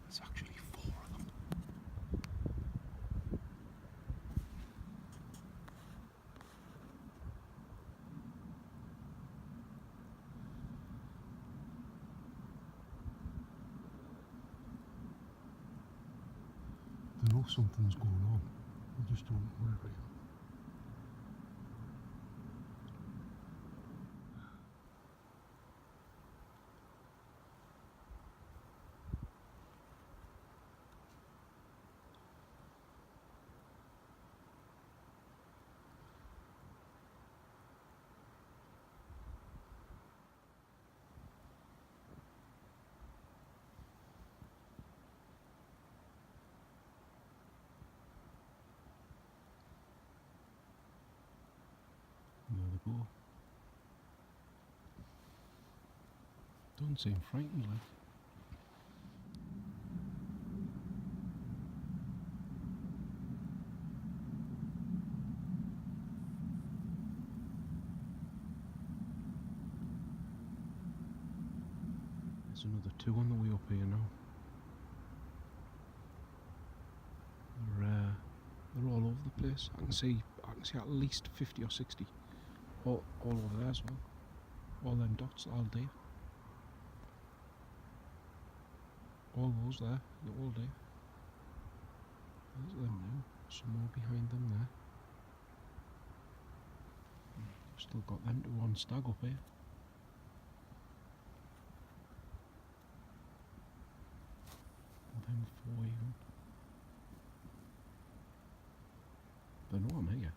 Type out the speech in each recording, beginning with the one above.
There's actually 4 of them. They know something's going on. They just don't know where it is. There they go. Don't seem frightened like. There's another 2 on the way up here now. They're all over the place. I can see at least 50 or 60 all over there as well. All them dots, all there. All those there, they're all there. There's them now. Some more behind them there. Still got them to 1 stag up here. Them 4 even. They know I'm here.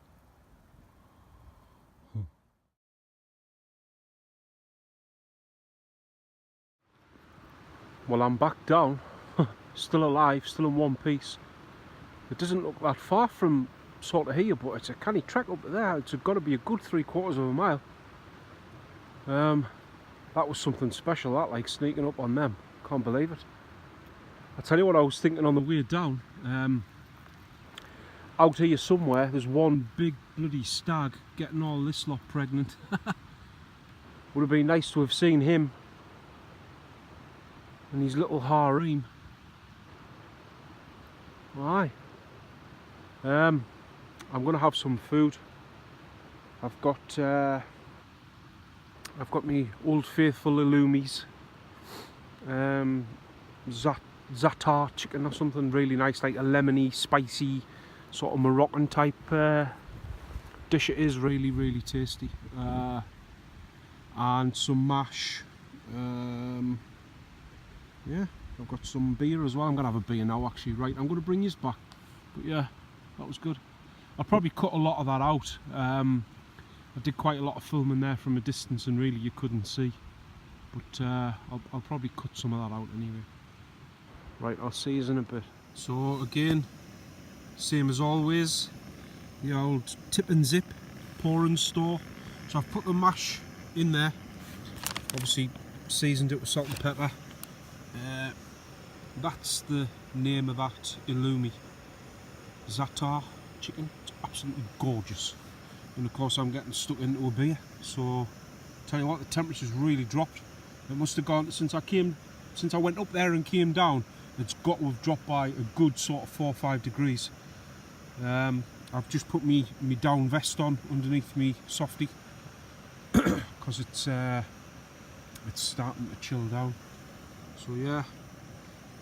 Well, I'm back down. Still alive, still in one piece. It doesn't look that far from sort of here, but it's a canny trek up there. It's got to be a good 3/4 of a mile. That was something special, that, like sneaking up on them. Can't believe it. I tell you what I was thinking on the way down. Out here somewhere, there's one big bloody stag getting all this lot pregnant. Would have been nice to have seen him and his little harem. Aye. I'm going to have some food. I've got me old faithful Illumis. Za'atar chicken or something really nice, like a lemony, spicy, sort of Moroccan type dish. It is really tasty. And some mash. Yeah, I've got some beer as well. I'm going to have a beer now actually. Right, I'm going to bring this back. But yeah, that was good. I'll probably cut a lot of that out. I did quite a lot of filming there from a distance and really you couldn't see. But I'll probably cut some of that out anyway. Right, I'll see you in a bit. So again, same as always, the old tip and zip pour and store. So I've put the mash in there, obviously seasoned it with salt and pepper. That's the name of that Illumi. Za'atar chicken. It's absolutely gorgeous. And of course I'm getting stuck into a beer. So tell you what, the temperature's really dropped. It must have gone since I went up there and came down. It's got to have dropped by a good sort of 4 or 5 degrees. I've just put me down vest on underneath me softy because it's starting to chill down. So yeah,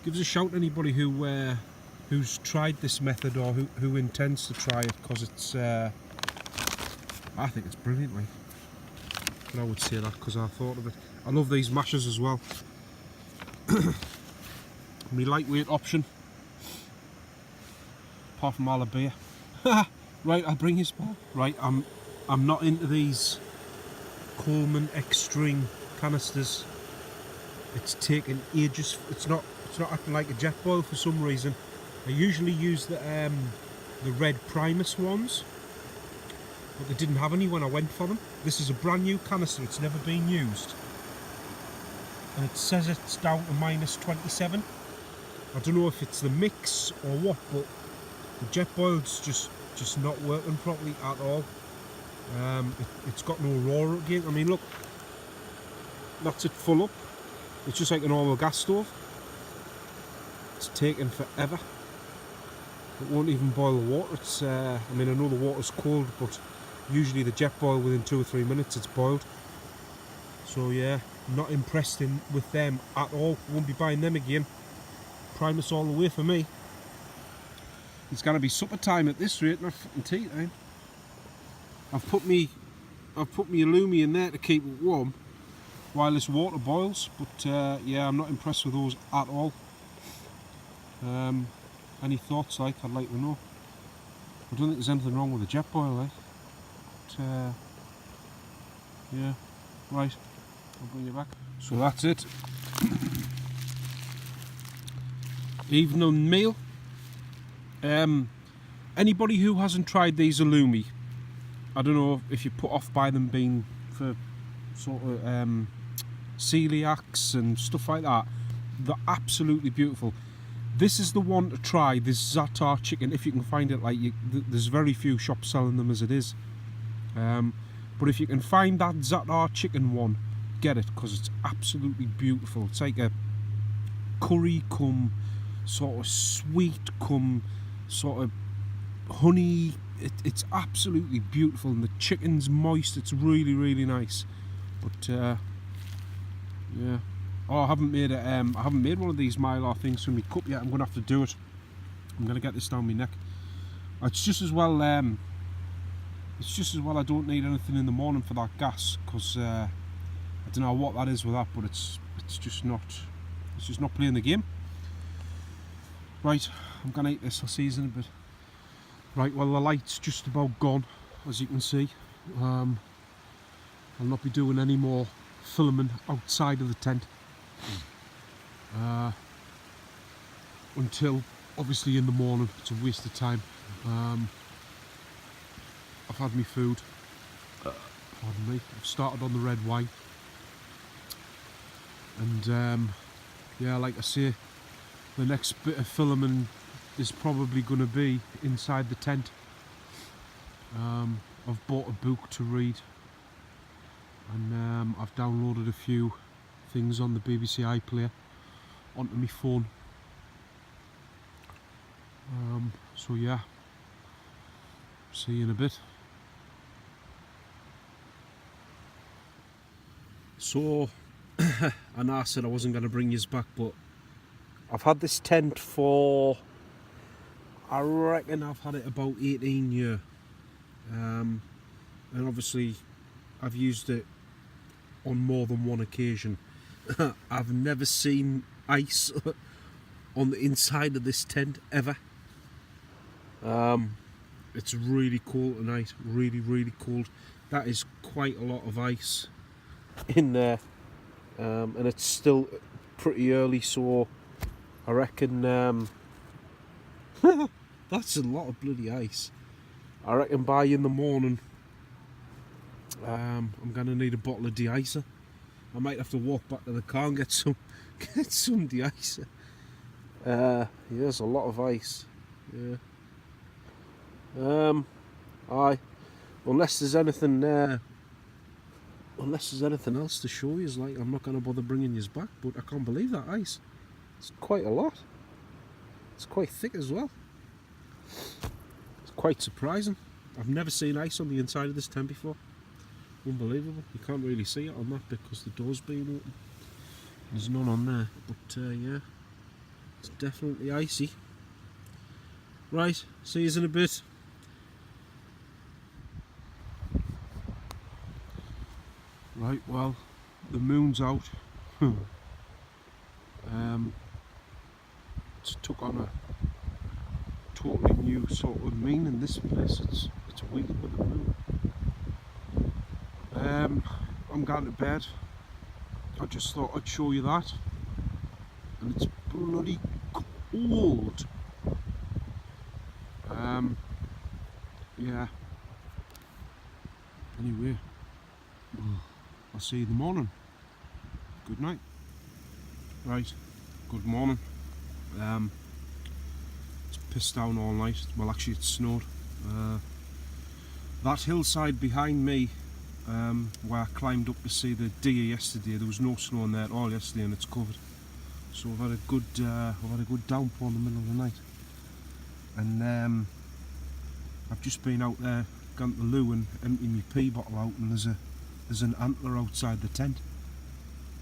give us a shout anybody who's tried this method or who intends to try it, because it's I think it's brilliant. Like, and I would say that because I thought of it. I love these mashers as well. My lightweight option, apart from all the beer. Right, I'll bring this back. Right, I'm not into these Coleman X-String canisters. It's taken ages. It's not acting like a jet boil for some reason. I usually use the red Primus ones, but they didn't have any when I went for them. This is a brand new canister. It's never been used, and it says it's down to -27. I don't know if it's the mix or what, but the jet boil's just not working properly at all. It's got no roar again. I mean, look, that's it full up. It's just like a normal gas stove. It's taking forever. It won't even boil the water. It's I mean, I know the water's cold, but usually the jet boil within 2 or 3 minutes it's boiled. So yeah, not impressed with them at all. Won't be buying them again. Primus all the way for me. It's gonna be supper time at this rate, not fucking tea time. I've put me Illumi in there to keep it warm while this water boils, but yeah, I'm not impressed with those at all. Any thoughts, like, I'd like to know. I don't think there's anything wrong with the jet boil, like. But, yeah, right, I'll bring you back. So that's it. Evening meal. Anybody who hasn't tried these Illumi, I don't know if you're put off by them being for sort of celiacs and stuff like that, they're absolutely beautiful. This is the one to try, this za'atar chicken, if you can find it. Like, there's very few shops selling them as it is. But if you can find that za'atar chicken one, get it, because it's absolutely beautiful. It's like a curry cum sort of sweet cum sort of honey. It's absolutely beautiful, and the chicken's moist. It's really, really nice. But yeah. Oh, I haven't made one of these Mylar things from my cup yet. I'm gonna have to do it. I'm gonna get this down my neck. It's just as well. It's just as well I don't need anything in the morning for that gas, because I don't know what that is with that, but it's just not playing the game. Right, I'm gonna eat this. I'll see you in a bit. Right, well, the light's just about gone, as you can see. I'll not be doing any more filming outside of the tent until obviously in the morning. It's a waste of time. I've had my food, pardon me. I've started on the red wine, and yeah, like I say, the next bit of filming is probably going to be inside the tent. I've bought a book to read, and I've downloaded a few things on the BBC iPlayer onto my phone. So yeah, see you in a bit. So I know I said I wasn't going to bring you back, but I've had this tent for, I reckon I've had it about 18 years, and obviously I've used it on more than one occasion. I've never seen ice on the inside of this tent ever. It's really cold tonight, really, really cold. That is quite a lot of ice in there, and it's still pretty early, so I reckon that's a lot of bloody ice. I reckon by in the morning I'm gonna need a bottle of de-icer. I might have to walk back to the car and get some de-icer. Yeah, there's a lot of ice. Yeah. Aye. Unless there's anything else to show you, like, I'm not gonna bother bringing you back. But I can't believe that ice. It's quite a lot. It's quite thick as well. It's quite surprising. I've never seen ice on the inside of this tent before. Unbelievable. You can't really see it on that because the door's being open. There's none on there, but yeah, it's definitely icy. Right, see you in a bit. Right, well, the moon's out. It's took on a totally new sort of meaning. This place, it's weird with the moon. I'm going to bed. I just thought I'd show you that, and it's bloody cold. Yeah. Anyway, I'll see you in the morning. Good night. Right. Good morning. It's pissed down all night. Well, actually, it snowed. That hillside behind me, where I climbed up to see the deer yesterday, there was no snow on there at all yesterday, and it's covered. So we've had a good downpour in the middle of the night, and I've just been out there, gone to the loo and emptied my pee bottle out, and there's an antler outside the tent.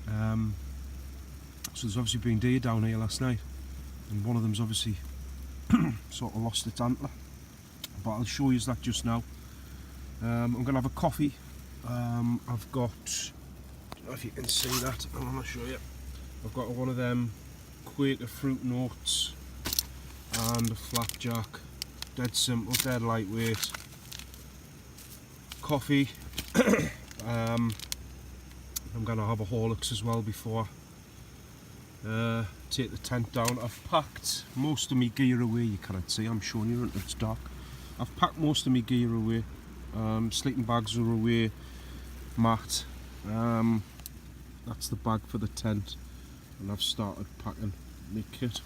So there's obviously been deer down here last night, and one of them's obviously sort of lost its antler, but I'll show you that just now. I'm going to have a coffee. I've got, I don't know if you can see that, I want to show you. I've got one of them Quaker fruit and oats and a flapjack. Dead simple, dead lightweight. Coffee. I'm going to have a Horlicks as well before take the tent down. I've packed most of my gear away. You cannot see, I'm showing you, it's dark. I've packed most of my gear away. Sleeping bags are away, mat. That's the bag for the tent, and I've started packing my kit.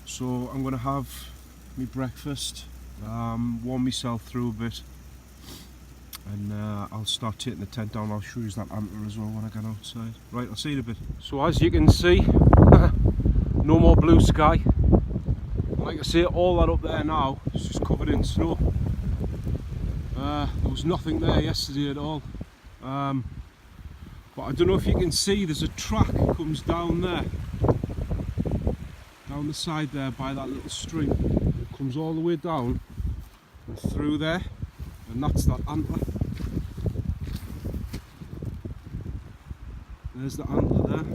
So I'm going to have my breakfast, warm myself through a bit, and I'll start taking the tent down. I'll show you that antler as well when I get outside. Right, I'll see you in a bit. So as you can see, no more blue sky. Like I say, all that up there now is just covered in snow. There was nothing there yesterday at all. But I don't know if you can see, there's a track that comes down there, down the side there by that little stream. It comes all the way down and through there, and that's that antler. There's the antler there.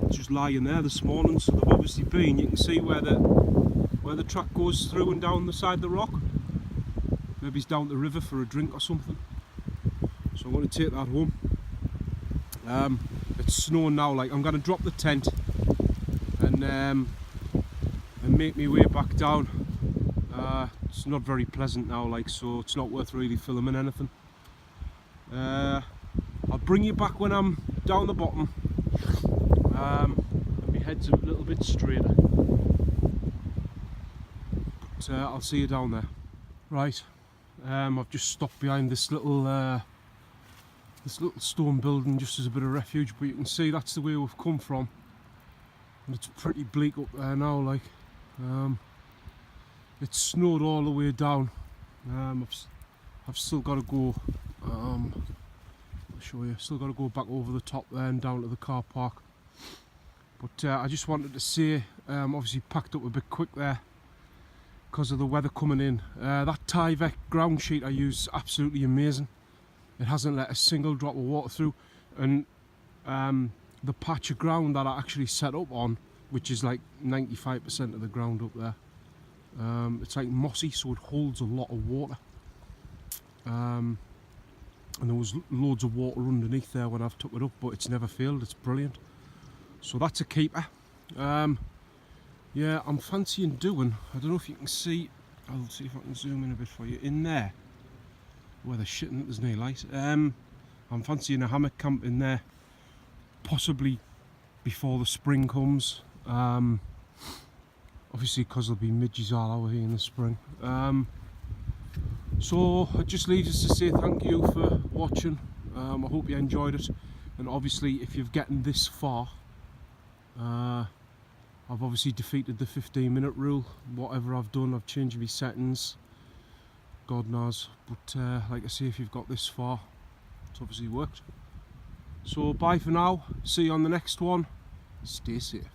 It's just lying there this morning, so they've obviously been. You can see where the track goes through and down the side of the rock. Maybe he's down the river for a drink or something. So I'm going to take that home. It's snowing now. Like, I'm going to drop the tent and make my way back down. It's not very pleasant now, like, so it's not worth really filming anything. I'll bring you back when I'm down the bottom. And my head's a little bit straighter. But I'll see you down there. Right. I've just stopped behind this little stone building just as a bit of refuge, but you can see that's the way we've come from, and it's pretty bleak up there now. Like, it's snowed all the way down. I've still got to go. I'll show you. Still got to go back over the top there and down to the car park. But I just wanted to say, obviously packed up a bit quick there because of the weather coming in. That Tyvek ground sheet I use is absolutely amazing. It hasn't let a single drop of water through, and the patch of ground that I actually set up on, which is like 95% of the ground up there, it's like mossy, so it holds a lot of water. And there was loads of water underneath there when I've took it up, but it's never failed. It's brilliant. So that's a keeper. Yeah, I'm fancying doing, I don't know if you can see, I'll see if I can zoom in a bit for you, in there where they're shitting, there's no light. I'm fancying a hammock camp in there, possibly before the spring comes. Obviously because there'll be midges all over here in the spring. So it just leaves us to say thank you for watching. I hope you enjoyed it, and obviously if you've gotten this far, I've obviously defeated the 15-minute rule. Whatever I've done, I've changed my settings, God knows, but like I say, if you've got this far, it's obviously worked. So bye for now, see you on the next one, stay safe.